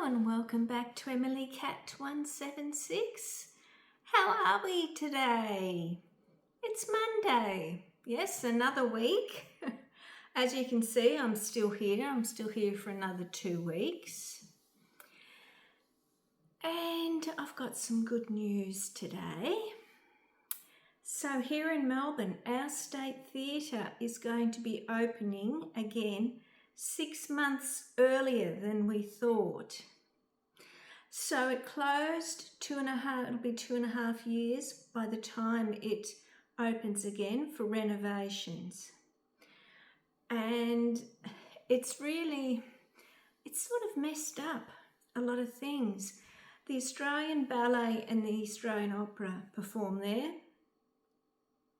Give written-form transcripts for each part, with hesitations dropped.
and welcome back to Emily Cat 176. How are we today? It's Monday. Yes, another week. As you can see, I'm still here. I'm still here for another 2 weeks. And I've got some good news today. So here in Melbourne, our State Theatre is going to be opening again 6 months earlier than we thought. So it closed it'll be 2.5 years by the time it opens again for renovations. And it's sort of messed up a lot of things. The Australian Ballet and the Australian Opera perform there.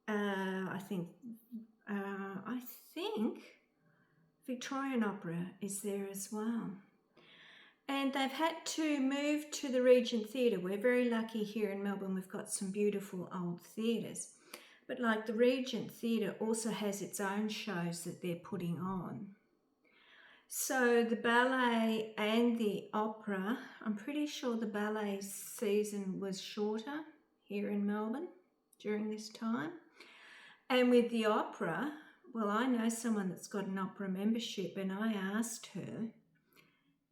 I think Victorian Opera is there as well. And they've had to move to the Regent Theatre. We're very lucky here in Melbourne. We've got some beautiful old theatres. But like the Regent Theatre also has its own shows that they're putting on. So the ballet and the opera, I'm pretty sure the ballet season was shorter here in Melbourne during this time. And with the opera, well, I know someone that's got an opera membership, and I asked her,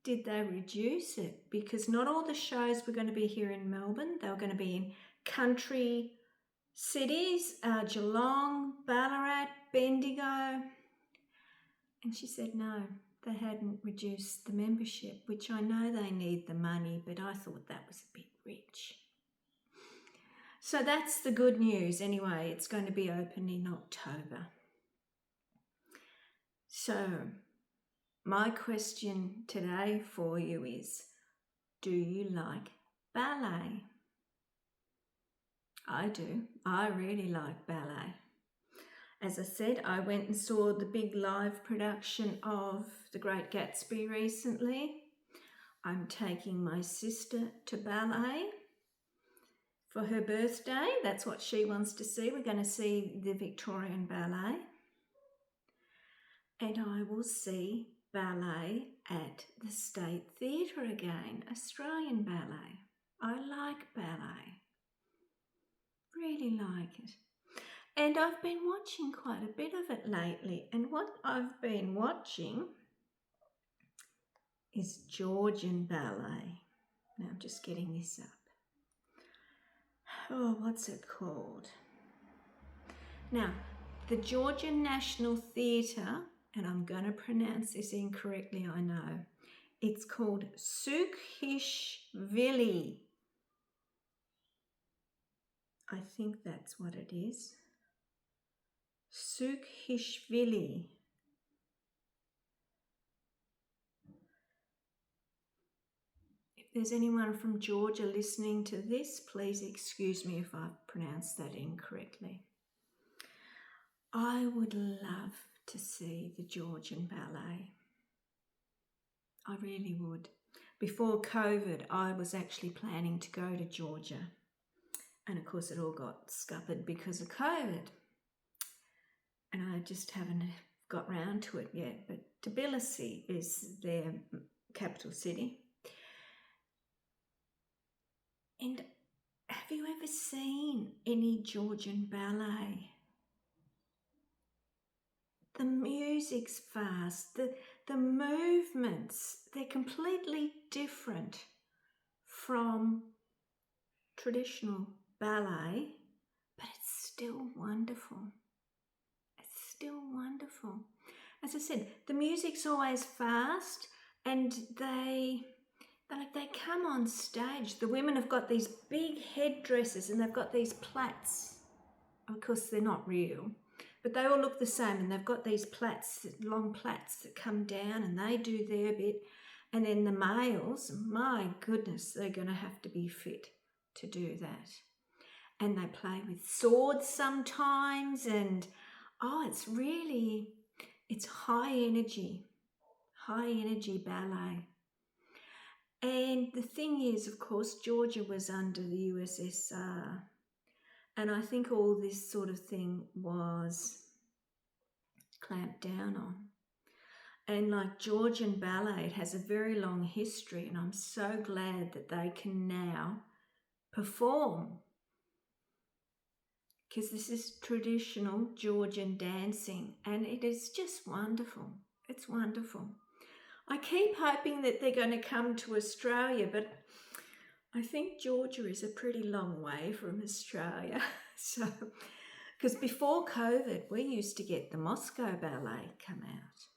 did they reduce it? Because not all the shows were going to be here in Melbourne. They were going to be in country cities, Geelong, Ballarat, Bendigo. And she said no, they hadn't reduced the membership, which I know they need the money, but I thought that was a bit rich. So that's the good news anyway. It's going to be open in October. So my question today for you is, do you like ballet? I do. I really like ballet. As I said, I went and saw the big live production of The Great Gatsby recently. I'm taking my sister to ballet for her birthday. That's what she wants to see. We're going to see the Victorian Ballet. And I will see ballet at the State Theatre again, Australian ballet. I like ballet. Really like it. And I've been watching quite a bit of it lately. And what I've been watching is Georgian ballet. Now I'm just getting this up. Oh, what's it called? Now, the Georgian National Theatre, and I'm going to pronounce this incorrectly, I know. It's called Sukhishvili. I think that's what it is. Sukhishvili. If there's anyone from Georgia listening to this, please excuse me if I've pronounced that incorrectly. I would love to see the Georgian ballet. I really would. Before COVID, I was actually planning to go to Georgia. And of course, it all got scuppered because of COVID. And I just haven't got round to it yet. But Tbilisi is their capital city. And have you ever seen any Georgian ballet? The music's fast, the movements, they're completely different from traditional ballet, but it's still wonderful. It's still wonderful. As I said, the music's always fast, and they come on stage. The women have got these big headdresses and they've got these plaits. Of course, they're not real, but they all look the same, and they've got these plaits, long plaits that come down, and they do their bit. And then the males, my goodness, they're going to have to be fit to do that. And they play with swords sometimes, and it's high energy ballet. And the thing is, of course, Georgia was under the USSR, and I think all this sort of thing was clamped down on. And like Georgian ballet, it has a very long history, and I'm so glad that they can now perform, because this is traditional Georgian dancing and it is just wonderful. It's wonderful. I keep hoping that they're going to come to Australia, but I think Georgia is a pretty long way from Australia. So, because before COVID, we used to get the Moscow Ballet come out.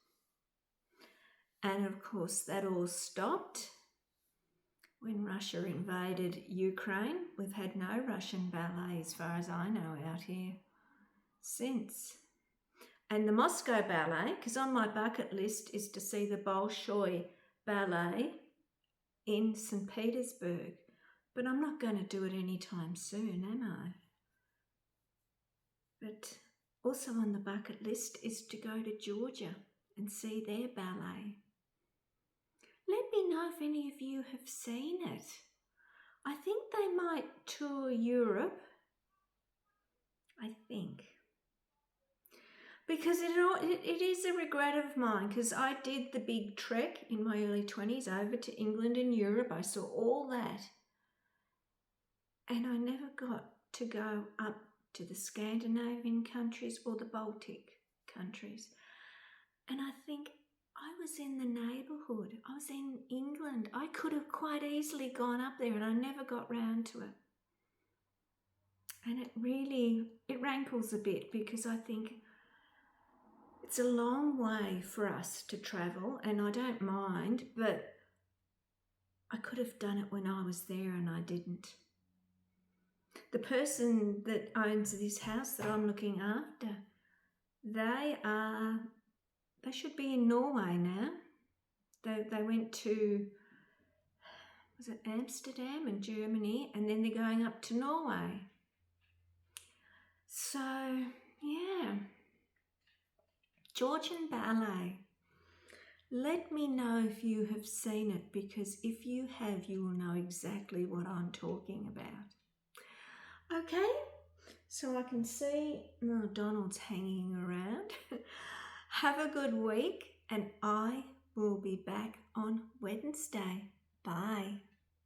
And of course, that all stopped when Russia invaded Ukraine. We've had no Russian ballet, as far as I know, out here since. And the Moscow Ballet, because on my bucket list is to see the Bolshoi Ballet in St. Petersburg. But I'm not going to do it anytime soon, am I? But also on the bucket list is to go to Georgia and see their ballet. Let me know if any of you have seen it. I think they might tour Europe. I think. Because it is a regret of mine, because I did the big trek in my early 20s over to England and Europe. I saw all that. And I never got to go up to the Scandinavian countries or the Baltic countries. And I think I was in the neighbourhood. I was in England. I could have quite easily gone up there and I never got round to it. And it rankles a bit, because I think it's a long way for us to travel, and I don't mind, but I could have done it when I was there and I didn't. The person that owns this house that I'm looking after, they should be in Norway now. They went to, was it Amsterdam in Germany, and then they're going up to Norway. So, yeah. Georgian ballet. Let me know if you have seen it, because if you have, you will know exactly what I'm talking about. Okay, so I can see Donald's hanging around. Have a good week, and I will be back on Wednesday. Bye.